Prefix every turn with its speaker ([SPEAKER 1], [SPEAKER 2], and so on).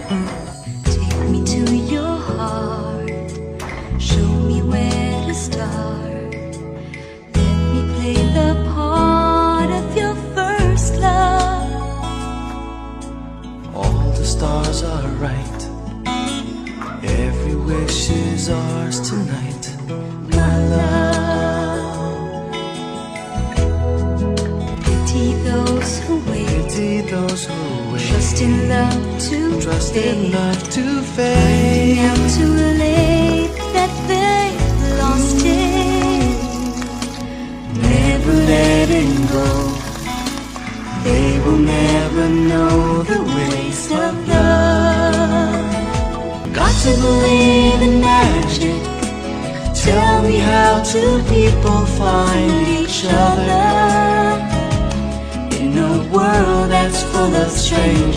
[SPEAKER 1] Take me to your heart, show me where to start. Let me play the part of your first love.
[SPEAKER 2] All the stars are right, every wish is ours tonight, my love.
[SPEAKER 1] Pity those who wait,
[SPEAKER 2] Pity those who wait,
[SPEAKER 1] trust in love to
[SPEAKER 2] trust
[SPEAKER 1] fade.
[SPEAKER 2] in love to
[SPEAKER 1] Finding
[SPEAKER 2] fade.
[SPEAKER 1] out too late that they've lost it. Never letting go, they will never know the waste of love. Got to believe in magic. Tell me, how do people find each other in a world that's full of strangers?